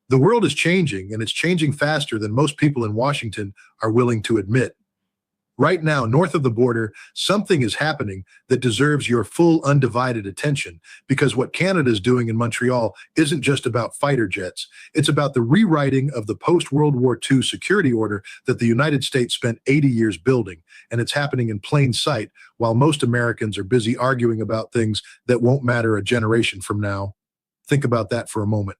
The world is changing, and it's changing faster than most people in Washington are willing to admit. Right now, north of the border, something is happening that deserves your full undivided attention, because what Canada is doing in Montreal isn't just about fighter jets. It's about the rewriting of the post-World War II security order that the United States spent 80 years building, and it's happening in plain sight while most Americans are busy arguing about things that won't matter a generation from now. Think about that for a moment.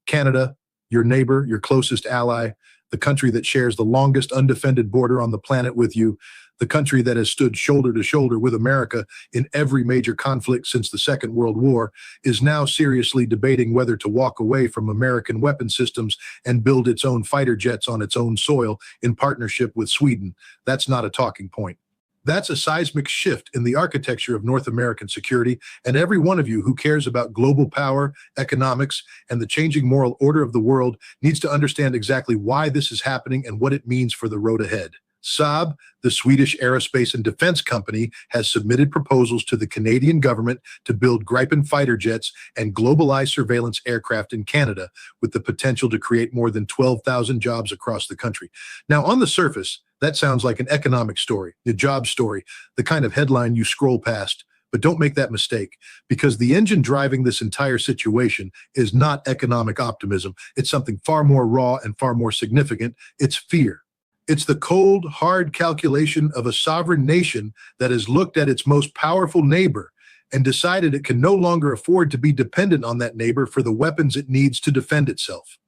Canada, your neighbor, your closest ally, the country that shares the longest undefended border on the planet with you, the country that has stood shoulder to shoulder with America in every major conflict since the Second World War, is now seriously debating whether to walk away from American weapon systems and build its own fighter jets on its own soil in partnership with Sweden. That's not a talking point. That's a seismic shift in the architecture of North American security, and every one of you who cares about global power, economics, and the changing moral order of the world needs to understand exactly why this is happening and what it means for the road ahead. Saab, the Swedish aerospace and defense company, has submitted proposals to the Canadian government to build Gripen fighter jets and globalized surveillance aircraft in Canada, with the potential to create more than 12,000 jobs across the country. Now, on the surface, that sounds like an economic story, a job story, the kind of headline you scroll past. But don't make that mistake, because the engine driving this entire situation is not economic optimism. It's something far more raw and far more significant. It's fear. It's the cold, hard calculation of a sovereign nation that has looked at its most powerful neighbor and decided it can no longer afford to be dependent on that neighbor for the weapons it needs to defend itself.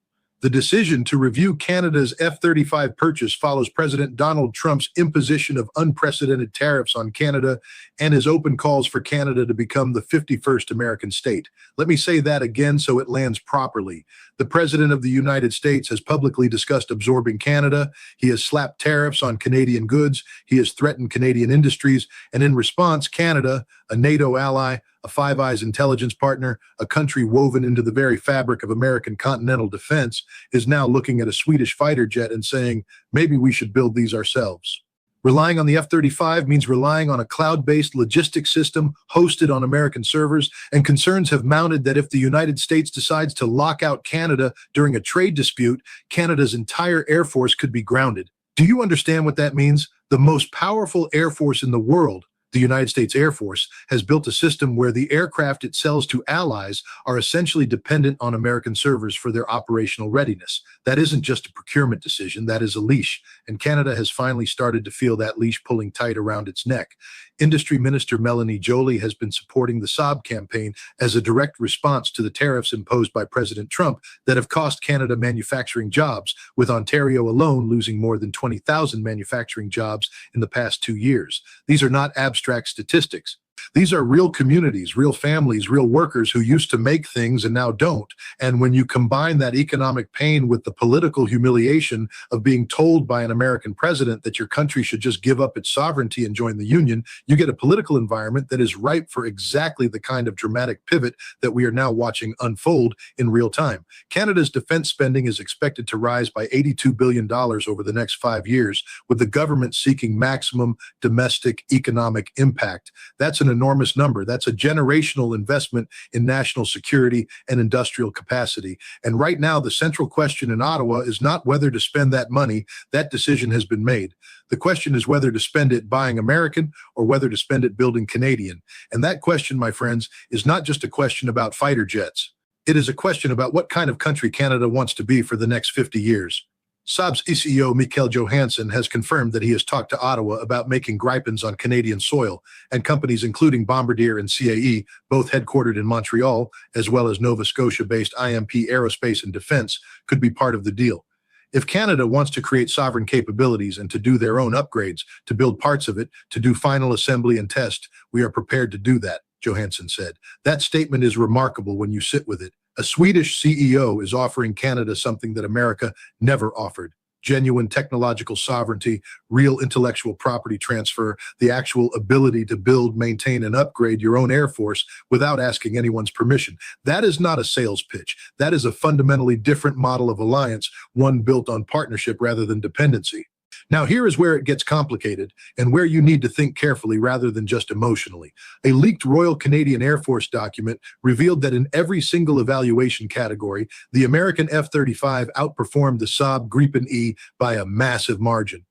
The decision to review Canada's F-35 purchase follows President Donald Trump's imposition of unprecedented tariffs on Canada and his open calls for Canada to become the 51st American state. Let me say that again so it lands properly. The President of the United States has publicly discussed absorbing Canada. He has slapped tariffs on Canadian goods. He has threatened Canadian industries. And in response, Canada, a NATO ally, a Five Eyes intelligence partner, a country woven into the very fabric of American continental defense, is now looking at a Swedish fighter jet and saying, maybe we should build these ourselves. Relying on the F-35 means relying on a cloud-based logistics system hosted on American servers, and concerns have mounted that if the United States decides to lock out Canada during a trade dispute, Canada's entire air force could be grounded. Do you understand what that means? The most powerful air force in the world, the United States Air Force, has built a system where the aircraft it sells to allies are essentially dependent on American servers for their operational readiness. That isn't just a procurement decision, that is a leash, and Canada has finally started to feel that leash pulling tight around its neck. Industry Minister Melanie Joly has been supporting the Saab campaign as a direct response to the tariffs imposed by President Trump that have cost Canada manufacturing jobs, with Ontario alone losing more than 20,000 manufacturing jobs in the past 2 years. These are not abstract statistics. These are real communities, real families, real workers who used to make things and now don't. And when you combine that economic pain with the political humiliation of being told by an American president that your country should just give up its sovereignty and join the Union, you get a political environment that is ripe for exactly the kind of dramatic pivot that we are now watching unfold in real time. Canada's defense spending is expected to rise by $82 billion over the next 5 years, with the government seeking maximum domestic economic impact. That's an enormous number. That's a generational investment in national security and industrial capacity. And right now, the central question in Ottawa is not whether to spend that money. That decision has been made. The question is whether to spend it buying American or whether to spend it building Canadian. And that question, my friends, is not just a question about fighter jets. It is a question about what kind of country Canada wants to be for the next 50 years. Saab's CEO, Mikael Johansson, has confirmed that he has talked to Ottawa about making Gripens on Canadian soil, and companies including Bombardier and CAE, both headquartered in Montreal, as well as Nova Scotia-based IMP Aerospace and Defense, could be part of the deal. If Canada wants to create sovereign capabilities and to do their own upgrades, to build parts of it, to do final assembly and test, we are prepared to do that, Johansson said. That statement is remarkable when you sit with it. A Swedish CEO is offering Canada something that America never offered: genuine technological sovereignty, real intellectual property transfer, the actual ability to build, maintain, and upgrade your own air force without asking anyone's permission. That is not a sales pitch. That is a fundamentally different model of alliance, one built on partnership rather than dependency. Now, here is where it gets complicated and where you need to think carefully rather than just emotionally. A leaked Royal Canadian Air Force document revealed that in every single evaluation category, the American F-35 outperformed the Saab Gripen E by a massive margin,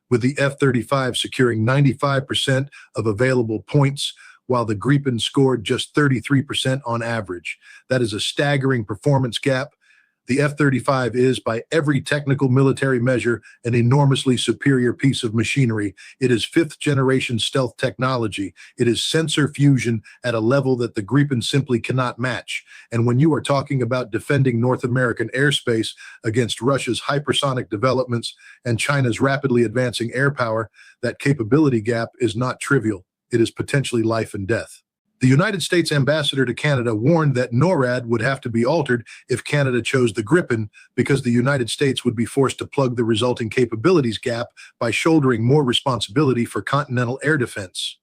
with the F-35 securing 95% of available points, while the Gripen scored just 33% on average. That is a staggering performance gap. The F-35 is, by every technical military measure, an enormously superior piece of machinery. It is fifth-generation stealth technology. It is sensor fusion at a level that the Gripen simply cannot match. And when you are talking about defending North American airspace against Russia's hypersonic developments and China's rapidly advancing air power, that capability gap is not trivial. It is potentially life and death. The United States ambassador to Canada warned that NORAD would have to be altered if Canada chose the Gripen, because the United States would be forced to plug the resulting capabilities gap by shouldering more responsibility for continental air defense.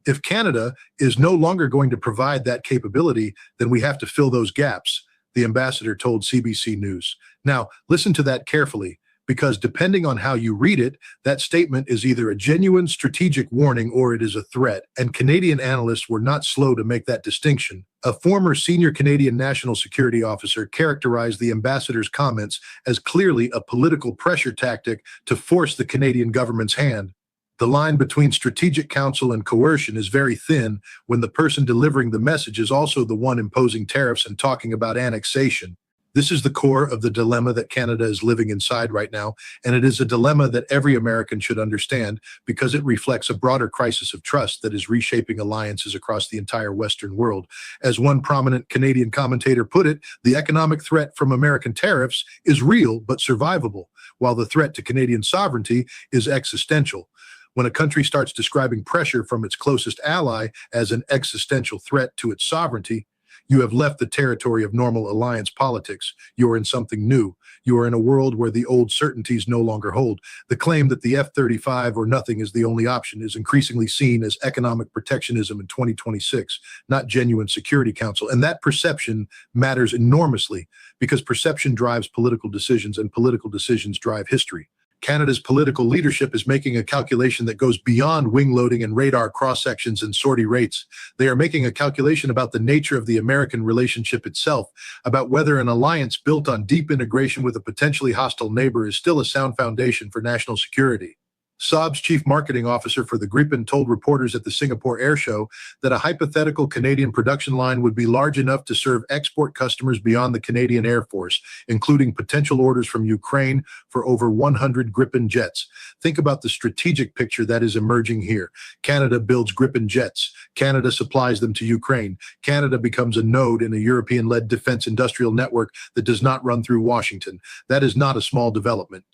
If Canada is no longer going to provide that capability, then we have to fill those gaps, the ambassador told CBC News. Now, listen to that carefully, because depending on how you read it, that statement is either a genuine strategic warning or it is a threat, and Canadian analysts were not slow to make that distinction. A former senior Canadian national security officer characterized the ambassador's comments as clearly a political pressure tactic to force the Canadian government's hand. The line between strategic counsel and coercion is very thin when the person delivering the message is also the one imposing tariffs and talking about annexation. This is the core of the dilemma that Canada is living inside right now, and it is a dilemma that every American should understand because it reflects a broader crisis of trust that is reshaping alliances across the entire Western world. As one prominent Canadian commentator put it, the economic threat from American tariffs is real but survivable, while the threat to Canadian sovereignty is existential. When a country starts describing pressure from its closest ally as an existential threat to its sovereignty, you have left the territory of normal alliance politics. You are in something new. You are in a world where the old certainties no longer hold. The claim that the F-35 or nothing is the only option is increasingly seen as economic protectionism in 2026, not genuine security counsel. And that perception matters enormously because perception drives political decisions and political decisions drive history. Canada's political leadership is making a calculation that goes beyond wing loading and radar cross-sections and sortie rates. They are making a calculation about the nature of the American relationship itself, about whether an alliance built on deep integration with a potentially hostile neighbor is still a sound foundation for national security. Saab's chief marketing officer for the Gripen told reporters at the Singapore Air Show that a hypothetical Canadian production line would be large enough to serve export customers beyond the Canadian Air Force, including potential orders from Ukraine for over 100 Gripen jets. Think about the strategic picture that is emerging here. Canada builds Gripen jets. Canada supplies them to Ukraine. Canada becomes a node in a European-led defense industrial network that does not run through Washington. That is not a small development.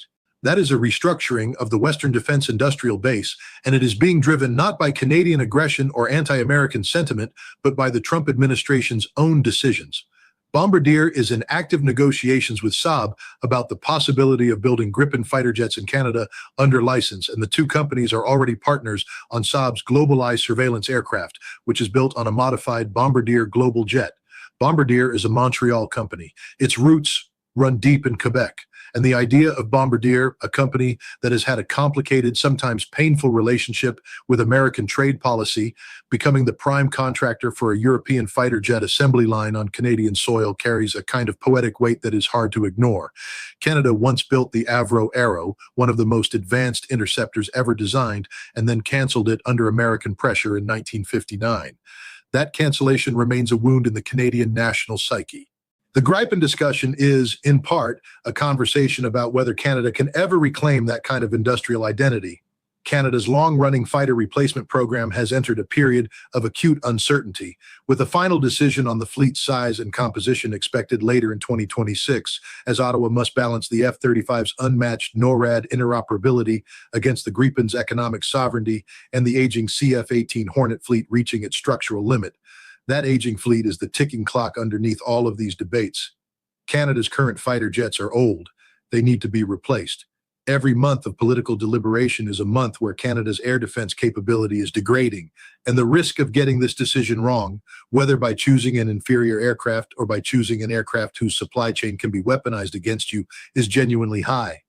That is a restructuring of the Western defense industrial base, and it is being driven not by Canadian aggression or anti-American sentiment, but by the Trump administration's own decisions. Bombardier is in active negotiations with Saab about the possibility of building Gripen fighter jets in Canada under license, and the two companies are already partners on Saab's Globalized surveillance aircraft, which is built on a modified Bombardier Global Jet. Bombardier is a Montreal company. Its roots run deep in Quebec. And the idea of Bombardier, a company that has had a complicated, sometimes painful relationship with American trade policy, becoming the prime contractor for a European fighter jet assembly line on Canadian soil carries a kind of poetic weight that is hard to ignore. Canada once built the Avro Arrow, one of the most advanced interceptors ever designed, and then canceled it under American pressure in 1959. That cancellation remains a wound in the Canadian national psyche. The Gripen discussion is, in part, a conversation about whether Canada can ever reclaim that kind of industrial identity. Canada's long-running fighter replacement program has entered a period of acute uncertainty, with a final decision on the fleet's size and composition expected later in 2026, as Ottawa must balance the F-35's unmatched NORAD interoperability against the Gripen's economic sovereignty and the aging CF-18 Hornet fleet reaching its structural limit. That aging fleet is the ticking clock underneath all of these debates. Canada's current fighter jets are old. They need to be replaced. Every month of political deliberation is a month where Canada's air defense capability is degrading, and the risk of getting this decision wrong, whether by choosing an inferior aircraft or by choosing an aircraft whose supply chain can be weaponized against you, is genuinely high.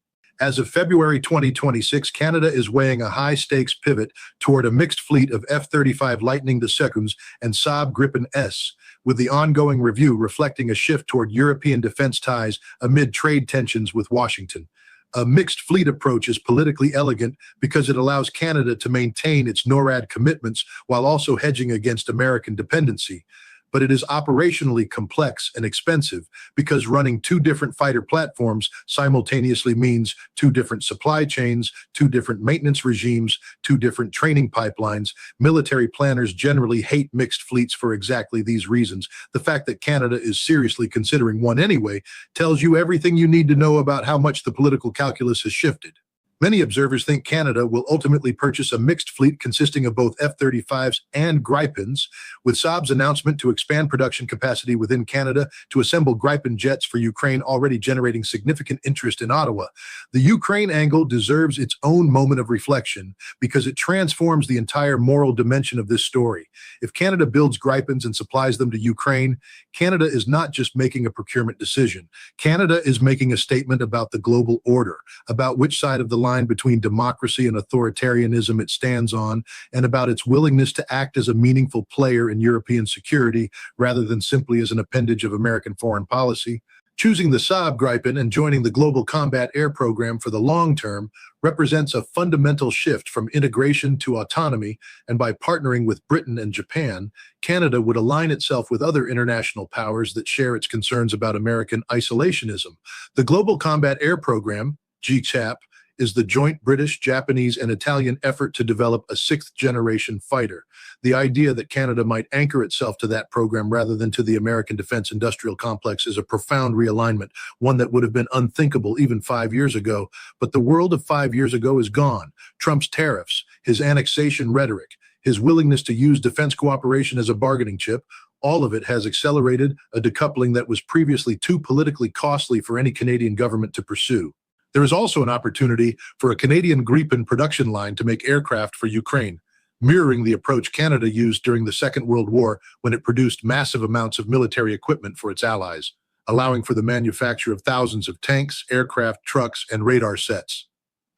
As of February 2026, Canada is weighing a high-stakes pivot toward a mixed fleet of F-35 Lightning II and Saab Gripen S, with the ongoing review reflecting a shift toward European defense ties amid trade tensions with Washington. A mixed fleet approach is politically elegant because it allows Canada to maintain its NORAD commitments while also hedging against American dependency. But it is operationally complex and expensive because running two different fighter platforms simultaneously means two different supply chains, two different maintenance regimes, two different training pipelines. Military planners generally hate mixed fleets for exactly these reasons. The fact that Canada is seriously considering one anyway tells you everything you need to know about how much the political calculus has shifted. Many observers think Canada will ultimately purchase a mixed fleet consisting of both F-35s and Gripens, with Saab's announcement to expand production capacity within Canada to assemble Gripen jets for Ukraine already generating significant interest in Ottawa. The Ukraine angle deserves its own moment of reflection because it transforms the entire moral dimension of this story. If Canada builds Gripens and supplies them to Ukraine, Canada is not just making a procurement decision. Canada is making a statement about the global order, about which side of the line between democracy and authoritarianism it stands on, and about its willingness to act as a meaningful player in European security rather than simply as an appendage of American foreign policy. Choosing the Saab Gripen and joining the Global Combat Air Program for the long term represents a fundamental shift from integration to autonomy, and by partnering with Britain and Japan, Canada would align itself with other international powers that share its concerns about American isolationism. The Global Combat Air Program, GCAP, is the joint British, Japanese, and Italian effort to develop a sixth-generation fighter. The idea that Canada might anchor itself to that program rather than to the American defense industrial complex is a profound realignment, one that would have been unthinkable even 5 years ago. But the world of 5 years ago is gone. Trump's tariffs, his annexation rhetoric, his willingness to use defense cooperation as a bargaining chip, all of it has accelerated a decoupling that was previously too politically costly for any Canadian government to pursue. There is also an opportunity for a Canadian Gripen production line to make aircraft for Ukraine, mirroring the approach Canada used during the Second World War when it produced massive amounts of military equipment for its allies, allowing for the manufacture of thousands of tanks, aircraft, trucks, and radar sets.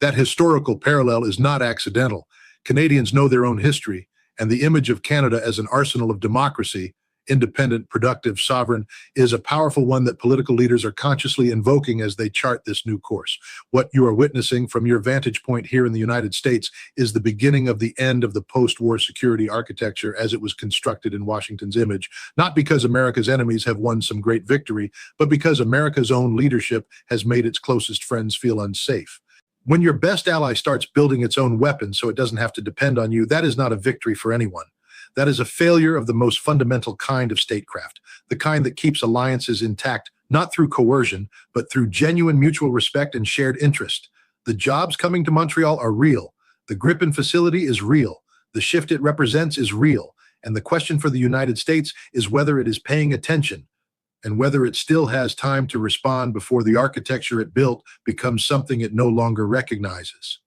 That historical parallel is not accidental. Canadians know their own history, and the image of Canada as an arsenal of democracy, independent, productive, sovereign, is a powerful one that political leaders are consciously invoking as they chart this new course. What you are witnessing from your vantage point here in the United States is the beginning of the end of the post-war security architecture as it was constructed in Washington's image, not because America's enemies have won some great victory, but because America's own leadership has made its closest friends feel unsafe. When your best ally starts building its own weapons so it doesn't have to depend on you, that is not a victory for anyone. That is a failure of the most fundamental kind of statecraft, the kind that keeps alliances intact, not through coercion, but through genuine mutual respect and shared interest. The jobs coming to Montreal are real. The Gripen facility is real. The shift it represents is real. And the question for the United States is whether it is paying attention and whether it still has time to respond before the architecture it built becomes something it no longer recognizes.